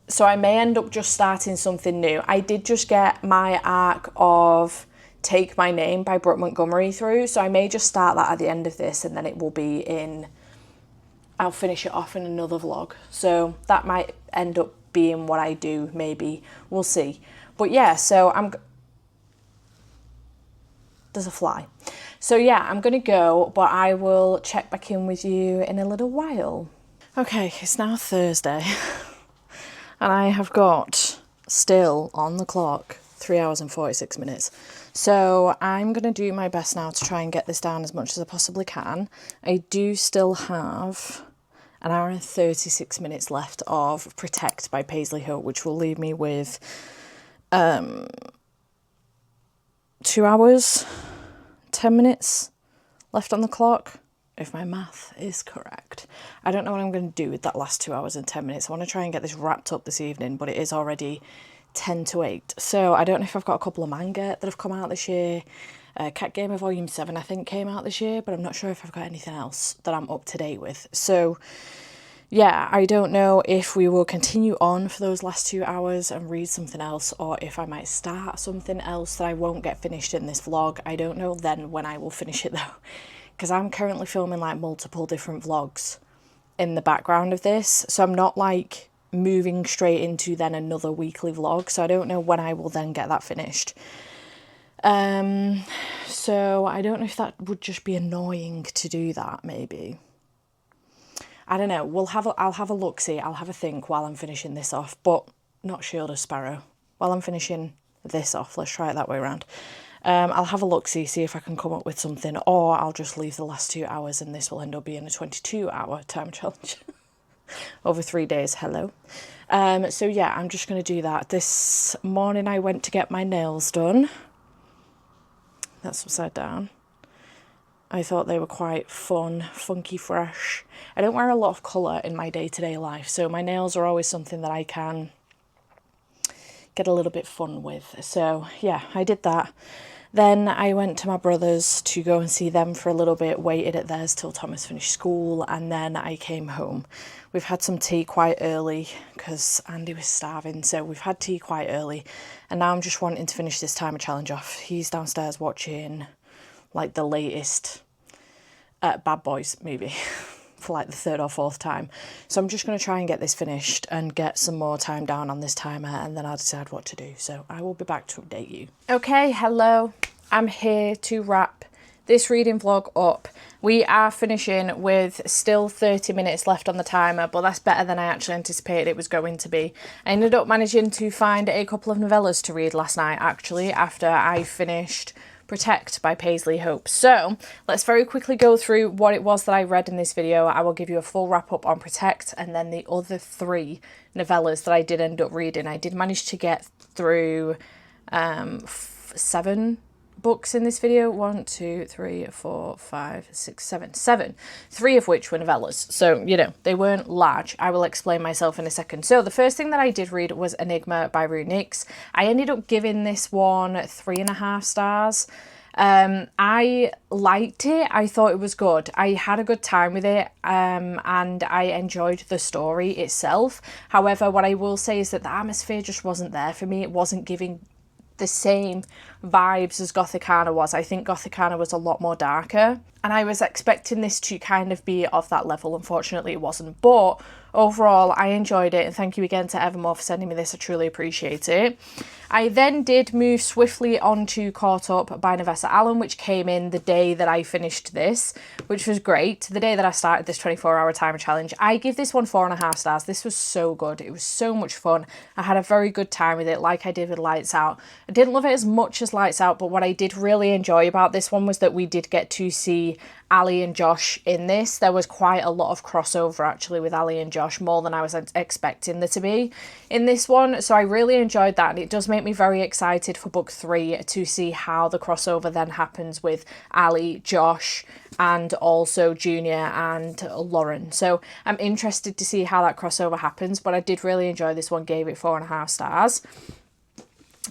So I may end up just starting something new. I did just get my arc of Take My Name by Brooke Montgomery through, so I may just start that at the end of this, and then it will be in, I'll finish it off in another vlog. So that might end up being what I do, maybe. We'll see. But yeah, so there's a fly. So yeah, I'm gonna go, but I will check back in with you in a little while. Okay, it's now Thursday and I have got still on the clock 3 hours and 46 minutes. So I'm gonna do my best now to try and get this down as much as I possibly can. I do still have an hour and 36 minutes left of Protect by Paisley Hill, which will leave me with 2 hours, 10 minutes left on the clock, if my math is correct. I don't know what I'm going to do with that last 2 hours and 10 minutes. I want to try and get this wrapped up this evening, but it is already 10 to 8. So I don't know if I've got a couple of manga that have come out this year. Cat Gamer Volume 7, I think, came out this year, but I'm not sure if I've got anything else that I'm up to date with. So yeah, I don't know if we will continue on for those last 2 hours and read something else, or if I might start something else that I won't get finished in this vlog. I don't know then when I will finish it though, because I'm currently filming like multiple different vlogs in the background of this, so I'm not like moving straight into then another weekly vlog, so I don't know when I will then get that finished. So I don't know if that would just be annoying to do that, maybe. I don't know. I'll have a look-see. I'll have a think while I'm finishing this off, but not Shield of Sparrow. While I'm finishing this off, let's try it that way around. I'll have a look-see, see if I can come up with something, or I'll just leave the last 2 hours and this will end up being a 22-hour time challenge over 3 days. Hello. So yeah, I'm just going to do that. This morning I went to get my nails done. That's upside down. I thought they were quite fun, funky, fresh. I don't wear a lot of colour in my day-to-day life, so my nails are always something that I can get a little bit fun with. So yeah, I did that. Then I went to my brother's to go and see them for a little bit, waited at theirs till Thomas finished school, and then I came home. We've had some tea quite early because Andy was starving, so we've had tea quite early, and now I'm just wanting to finish this timer challenge off. He's downstairs watching like the latest Bad Boys movie for like the third or fourth time. So I'm just going to try and get this finished and get some more time down on this timer, and then I'll decide what to do. So I will be back to update you. Okay, hello. I'm here to wrap this reading vlog up. We are finishing with still 30 minutes left on the timer, but that's better than I actually anticipated it was going to be. I ended up managing to find a couple of novellas to read last night, actually, after I finished Protect by Paisley Hope. So let's very quickly go through what it was that I read in this video. I will give you a full wrap up on Protect and then the other 3 novellas that I did end up reading. I did manage to get through 7 books in this video. 1, 2, 3, 4, 5, 6, 7. 7. 3 of which were novellas. So, you know, they weren't large. I will explain myself in a second. So the first thing that I did read was Enigma by Rue Nix. I ended up giving this one 3.5 stars. I liked it. I thought it was good. I had a good time with it, and I enjoyed the story itself. However, what I will say is that the atmosphere just wasn't there for me. It wasn't giving the same vibes as Gothicana was. I think Gothicana was a lot more darker, and I was expecting this to kind of be of that level. Unfortunately, it wasn't. But overall, I enjoyed it, and thank you again to Evermore for sending me this. I truly appreciate it. I then did move swiftly on to Caught Up by Nevessa Allen, which came in the day that I finished this, which was great. The day that I started this 24-hour timer challenge. I give this one 4.5 stars. This was so good. It was so much fun. I had a very good time with it, like I did with Lights Out. I didn't love it as much as Lights Out, but what I did really enjoy about this one was that we did get to see Ali and Josh in this. There was quite a lot of crossover actually with Ali and Josh, more than I was expecting there to be in this one. So I really enjoyed that, and it does make me very excited for book 3 to see how the crossover then happens with Ali, Josh, and also Junior and Lauren. So I'm interested to see how that crossover happens, but I did really enjoy this one, gave it 4.5 stars.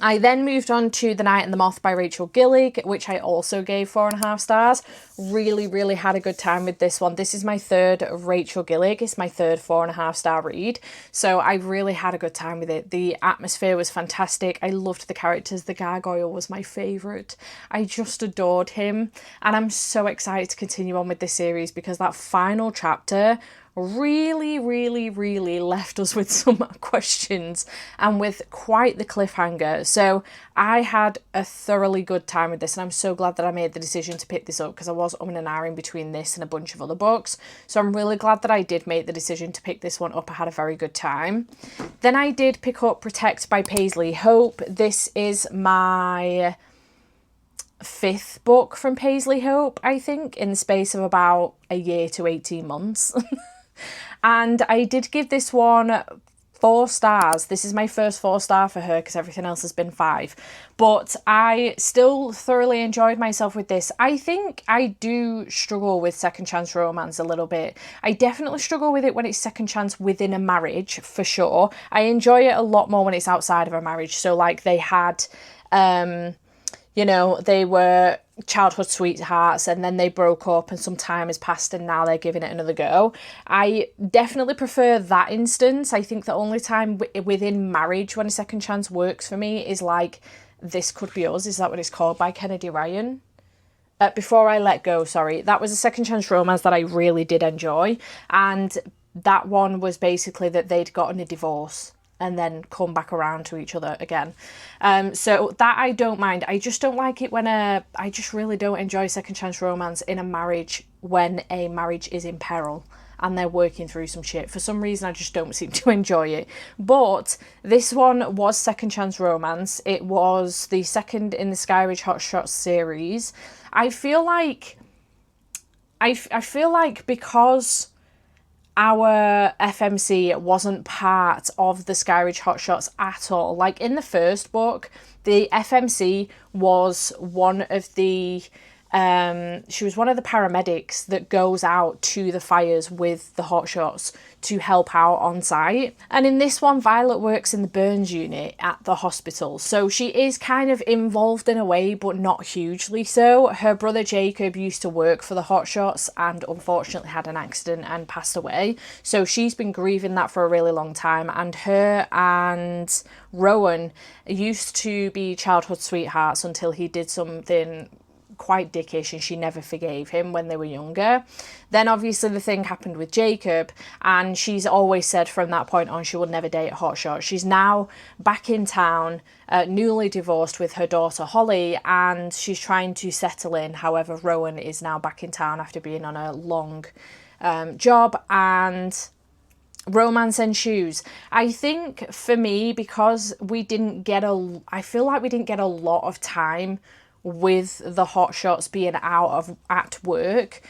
I then moved on to The Night and the Moth by Rachel Gillig, which I also gave 4.5 stars. Really had a good time with this one. This is my 3rd Rachel Gillig. It's my 3rd 4.5 star read. So I really had a good time with it. The atmosphere was fantastic. I loved the characters. The gargoyle was my favourite. I just adored him. And I'm so excited to continue on with this series because that final chapter really left us with some questions and with quite the cliffhanger. So I had a thoroughly good time with this, and I'm so glad that I made the decision to pick this up because I was umming and ahhing between this and a bunch of other books. So I'm really glad that I did make the decision to pick this one up. I had a very good time. Then I did pick up Protect by Paisley Hope. This is my 5th book from Paisley Hope, I think, in the space of about a year to 18 months. And I did give this one 4 stars. This is my first 4 star for her because everything else has been 5. But I still thoroughly enjoyed myself with this. I think I do struggle with second chance romance a little bit. I definitely struggle with it when it's second chance within a marriage, for sure. I enjoy it a lot more when it's outside of a marriage. So like they had, you know, they were childhood sweethearts and then they broke up and some time has passed and now they're giving it another go. I definitely prefer that instance. I think the only time within marriage when a second chance works for me is like This Could Be Us. Is that what it's called? By Kennedy Ryan. Before I Let Go, sorry. That was a second chance romance that I really did enjoy. And that one was basically that they'd gotten a divorce and then come back around to each other again. So that I don't mind. I just don't like it when I just really don't enjoy second chance romance in a marriage when a marriage is in peril and they're working through some shit. For some reason, I just don't seem to enjoy it. But this one was second chance romance. It was the second in the Skyridge Hot Shots series. I feel like because our FMC wasn't part of the Skyridge Hot Shots at all. Like in the first book, the FMC was one of the she was one of the paramedics that goes out to the fires with the hotshots to help out on site. And in this one, Violet works in the burns unit at the hospital, so she is kind of involved in a way, but not hugely so. Her brother Jacob used to work for the hotshots and unfortunately had an accident and passed away, so she's been grieving that for a really long time. And her and Rowan used to be childhood sweethearts until he did something quite dickish and she never forgave him when they were younger. Then obviously the thing happened with Jacob, and she's always said from that point on she would never date a hotshot. She's now back in town, newly divorced with her daughter Holly, and she's trying to settle in. However, Rowan is now back in town after being on a long job, and romance ensues. I think for me, because I feel like we didn't get a lot of time with the hotshots being at work,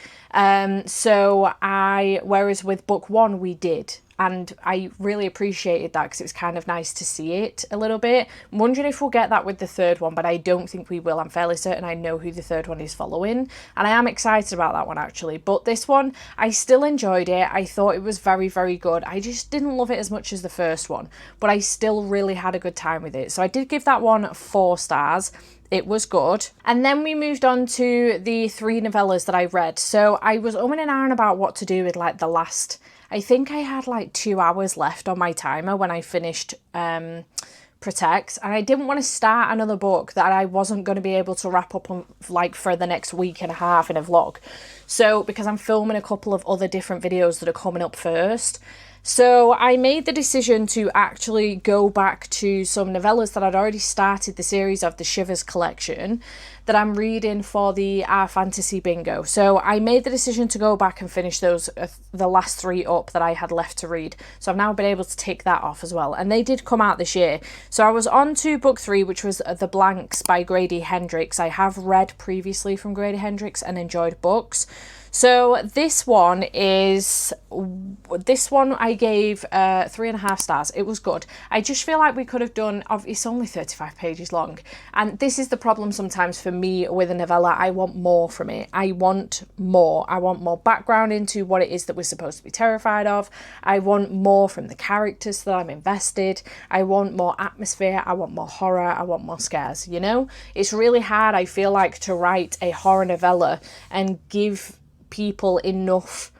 whereas with book one we did, and I really appreciated that because it was kind of nice to see it a little bit. I'm wondering if we'll get that with the third one, but I don't think we will. I'm fairly certain I know who the third one is following, and I am excited about that one actually. But this one, I still enjoyed it. I thought it was very, very good. I just didn't love it as much as the first one, but I still really had a good time with it. So I did give that one 4 stars. It was good. And then we moved on to the 3 novellas that I read. So I was umming and ahhing about what to do with like the last, I think I had like 2 hours left on my timer when I finished Protect, and I didn't want to start another book that I wasn't going to be able to wrap up on like for the next week and a half in a vlog. So because I'm filming a couple of other different videos that are coming up first. So I made the decision to actually go back to some novellas that I'd already started the series of, the Shivers collection, that I'm reading for the Our Fantasy Bingo. So I made the decision to go back and finish those, the last 3 up that I had left to read. So I've now been able to tick that off as well. And they did come out this year. So I was on to book 3, which was The Blanks by Grady Hendrix. I have read previously from Grady Hendrix and enjoyed books. So this one I gave 3.5 stars. It was good. I just feel like we could have done, it's only 35 pages long, and this is the problem sometimes for me with a novella. I want more from it. I want more background into what it is that we're supposed to be terrified of. I want more from the characters so that I'm invested. I want more atmosphere. I want more horror. I want more scares, you know? It's really hard, I feel like, to write a horror novella and give people enough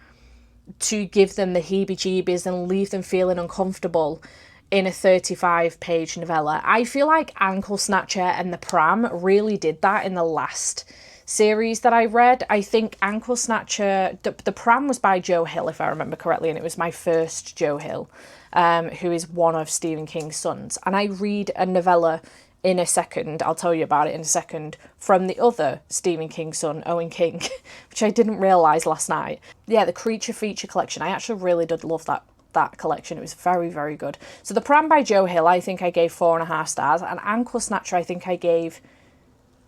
to give them the heebie-jeebies and leave them feeling uncomfortable in a 35-page novella. I feel like Ankle Snatcher and The Pram really did that in the last series that I read. I think Ankle Snatcher, the Pram was by Joe Hill, if I remember correctly, and it was my first Joe Hill, who is one of Stephen King's sons. And I read a novella in a second, I'll tell you about it in a second, from the other Stephen King son, Owen King, which I didn't realise last night. Yeah, the Creature feature collection. I actually really did love that collection. It was very, very good. So The Pram by Joe Hill, I think I gave 4.5 stars, and Ankle Snatcher, I think I gave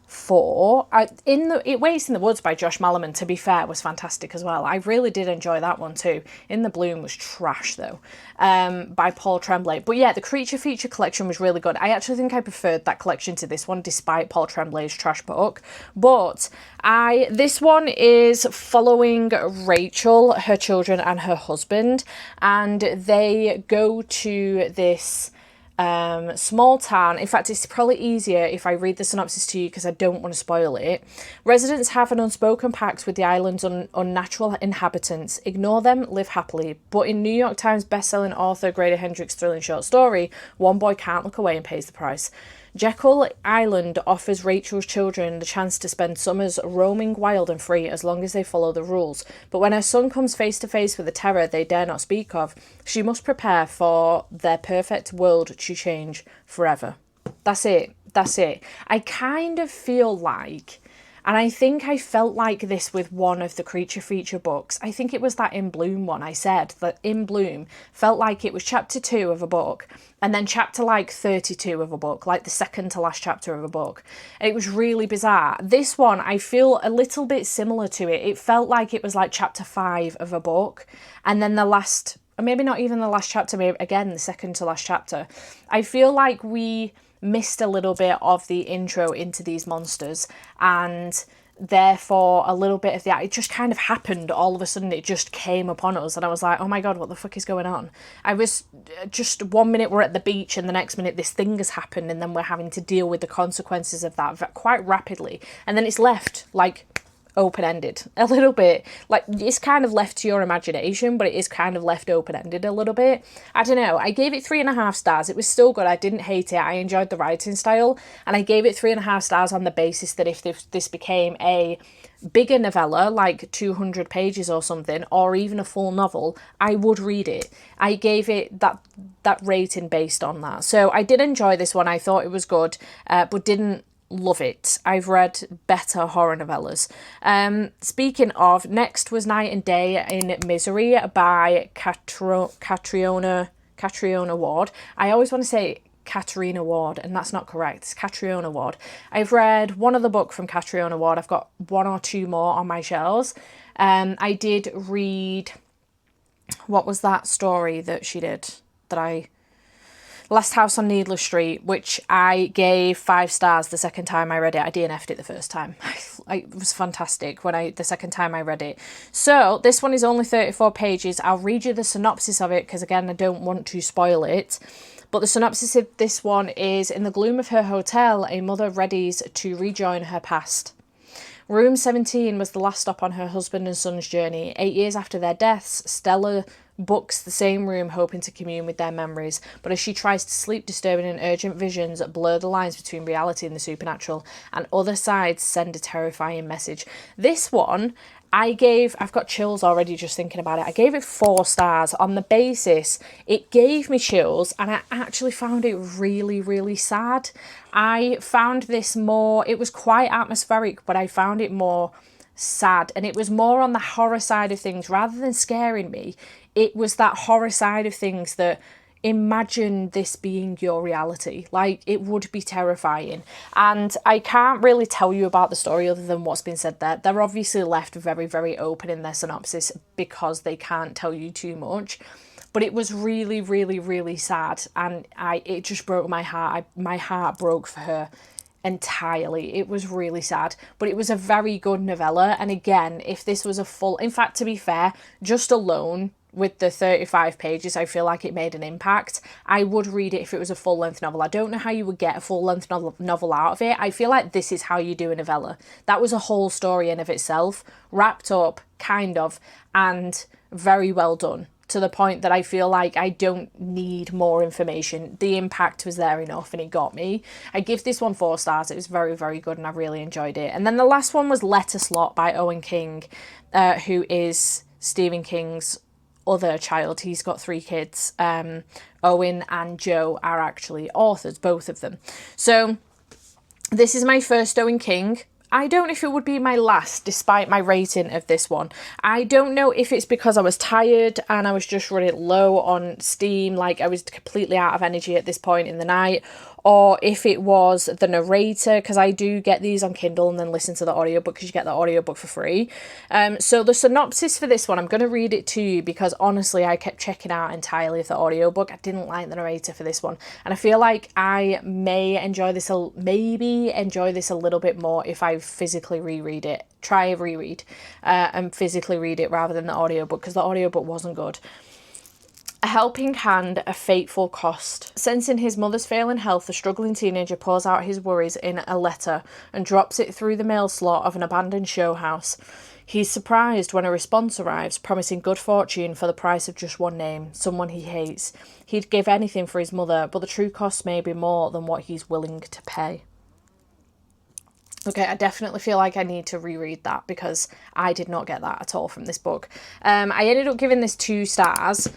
4. It Waits in the Woods by Josh Malerman, to be fair, was fantastic as well. I really did enjoy that one too. In the Bloom was trash though, by Paul Tremblay. But yeah, the Creature feature collection was really good. I actually think I preferred that collection to this one, despite Paul Tremblay's trash book. But this one is following Rachel, her children and her husband, and they go to this small town. In fact, it's probably easier if I read the synopsis to you because I don't want to spoil it. Residents have an unspoken pact with the island's unnatural inhabitants. Ignore them, live happily. But in New York Times bestselling author Grady Hendrix' thrilling short story, one boy can't look away and pays the price. Jekyll Island offers Rachel's children the chance to spend summers roaming wild and free as long as they follow the rules. But when her son comes face to face with a terror they dare not speak of, she must prepare for their perfect world to change forever. That's it. I kind of feel like, and I think I felt like this with one of the Creature feature books. I think it was that In Bloom one. I said that In Bloom felt like it was chapter 2 of a book and then chapter like 32 of a book, like the second to last chapter of a book. It was really bizarre. This one, I feel a little bit similar to it. It felt like it was like chapter 5 of a book and then the last, or maybe not even the last chapter, maybe again the second to last chapter. I feel like we missed a little bit of the intro into these monsters, and therefore a little bit of it just kind of happened all of a sudden. It just came upon us and I was like, oh my god, what the fuck is going on? I was just, 1 minute we're at the beach and the next minute this thing has happened, and then we're having to deal with the consequences of that quite rapidly, and then it's left like open-ended a little bit. Like, it's kind of left to your imagination, but it is kind of left open-ended a little bit. I don't know, I gave it 3.5 stars. It was still good, I didn't hate it, I enjoyed the writing style, and I gave it 3.5 stars on the basis that if this became a bigger novella, like 200 pages or something, or even a full novel, I would read it. I gave it that rating based on that. So I did enjoy this one. I thought it was good, but didn't love it. I've read better horror novellas. Speaking of, next was Night and Day in Misery by Catriona Ward. I always want to say Katrina Ward, and that's not correct. It's Catriona Ward. I've read one other book from Catriona Ward. I've got 1 or 2 more on my shelves. I did read, what was that story that she did that I... Last House on Needless Street, which I gave 5 stars the second time I read it. I DNF'd it the first time. It was fantastic the second time I read it. So this one is only 34 pages. I'll read you the synopsis of it because, again, I don't want to spoil it. But the synopsis of this one is, in the gloom of her hotel, a mother readies to rejoin her past. Room 17 was the last stop on her husband and son's journey. 8 years after their deaths, Stella books the same room hoping to commune with their memories, but as she tries to sleep, disturbing and urgent visions blur the lines between reality and the supernatural, and other sides send a terrifying message. This one, I've got chills already just thinking about it. I gave it 4 stars on the basis it gave me chills, and I actually found it really, really sad. I found this more, it was quite atmospheric, but I found it more sad, and it was more on the horror side of things rather than scaring me. It was that horror side of things that, imagine this being your reality. Like, it would be terrifying. And I can't really tell you about the story other than what's been said there. They're obviously left very, very open in their synopsis because they can't tell you too much. But it was really, really, really sad, and it just broke my heart. My heart broke for her entirely. It was really sad, but it was a very good novella. And again, if this was a full... In fact, to be fair, just alone with the 35 pages, I feel like it made an impact. I would read it if it was a full-length novel. I don't know how you would get a full-length novel out of it. I feel like this is how you do a novella. That was a whole story in of itself, wrapped up, kind of, and very well done, to the point that I feel like I don't need more information. The impact was there enough and it got me. I give this one 4 stars. It was very, very good and I really enjoyed it. And then the last one was Letter Slot by Owen King, who is Stephen King's other child. He's got 3 kids. Owen and Joe are actually authors, both of them. So this is my first Owen King. I don't know if it would be my last, despite my rating of this one. I don't know if it's because I was tired and I was just running low on steam, like I was completely out of energy at this point in the night, or if it was the narrator, because I do get these on Kindle and then listen to the audiobook because you get the audiobook for free. So the synopsis for this one, I'm going to read it to you because honestly I kept checking out entirely of the audiobook. I didn't like the narrator for this one, and I feel like I may enjoy this, maybe enjoy this a little bit more if I physically reread it. Try a reread and physically read it rather than the audiobook, because the audiobook wasn't good. A helping hand, a fateful cost. Sensing his mother's failing health, the struggling teenager pours out his worries in a letter and drops it through the mail slot of an abandoned show house. He's surprised when a response arrives, promising good fortune for the price of just one name, someone he hates. He'd give anything for his mother, but the true cost may be more than what he's willing to pay. Okay, I definitely feel like I need to reread that because I did not get that at all from this book. I ended up giving this 2 stars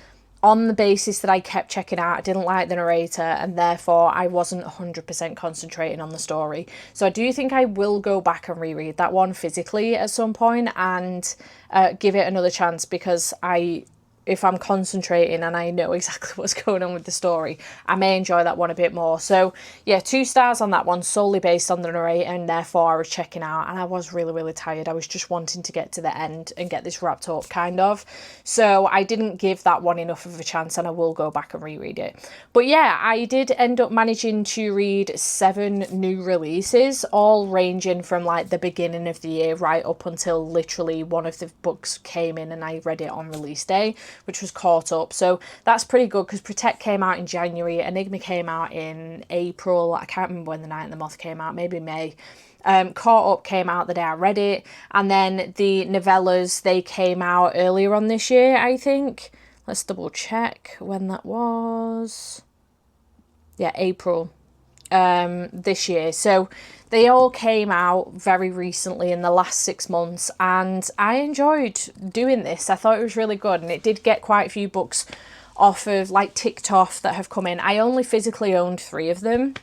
on the basis that I kept checking out. I didn't like the narrator and therefore I wasn't 100% concentrating on the story. So I do think I will go back and reread that one physically at some point and give it another chance, because I if I'm concentrating and I know exactly what's going on with the story, I may enjoy that one a bit more. So yeah, 2 stars on that one, solely based on the narrator, and therefore I was checking out, and I was really tired. I was just wanting to get to the end and get this wrapped up, kind of. So I didn't give that one enough of a chance, and I will go back and reread it. But yeah, I did end up managing to read 7 new releases, all ranging from like the beginning of the year right up until literally one of the books came in and I read it on release day, which was Caught Up. So that's pretty good, because Protect came out in January, Enigma came out in April, I can't remember when The Night and the Moth came out, maybe May. Caught Up came out the day I read it, and then the novellas, they came out earlier on this year, I think. Let's double check when that was. Yeah, April this year. So they all came out very recently in the last 6 months, and I enjoyed doing this. I thought it was really good, and it did get quite a few books off of like ticked off that have come in. I only physically owned 3 of them,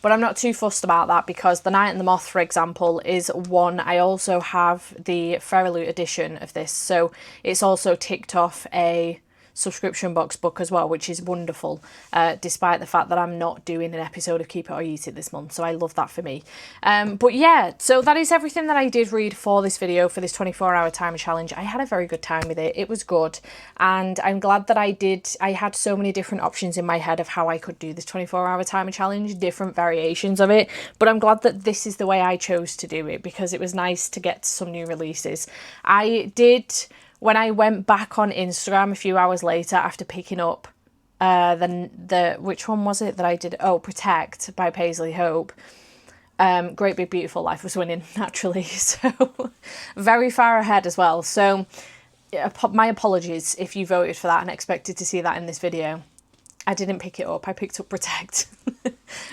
but I'm not too fussed about that, because The Night and the Moth, for example, is one. I also have the Feralute edition of this, so it's also ticked off a subscription box book as well, which is wonderful, despite the fact that I'm not doing an episode of Keep It or Eat It this month, so I love that for me. But yeah, so that is everything that I did read for this video, for this 24-hour timer challenge. I had a very good time with it. It was good, and I'm glad that I had so many different options in my head of how I could do this 24-hour timer challenge, different variations of it, but I'm glad that this is the way I chose to do it, because it was nice to get some new releases. I did, when I went back on Instagram a few hours later after picking up which one was it that I did? Oh, Protect by Paisley Hope. Great Big Beautiful Life was winning, naturally. So very far ahead as well. So my apologies if you voted for that and expected to see that in this video. I didn't pick it up. I picked up Protect.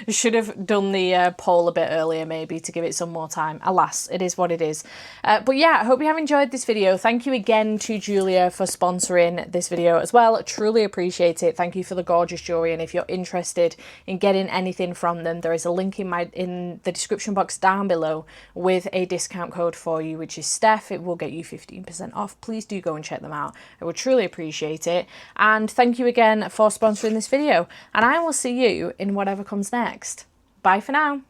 Should have done the poll a bit earlier, maybe, to give it some more time. Alas, it is what it is. But yeah, I hope you have enjoyed this video. Thank you again to Jeulia for sponsoring this video as well. I truly appreciate it. Thank you for the gorgeous jewelry. And if you're interested in getting anything from them, there is a link in the description box down below with a discount code for you, which is Steph. It will get you 15% off. Please do go and check them out. I would truly appreciate it. And thank you again for sponsoring this video, and I will see you in whatever comes next. Bye for now.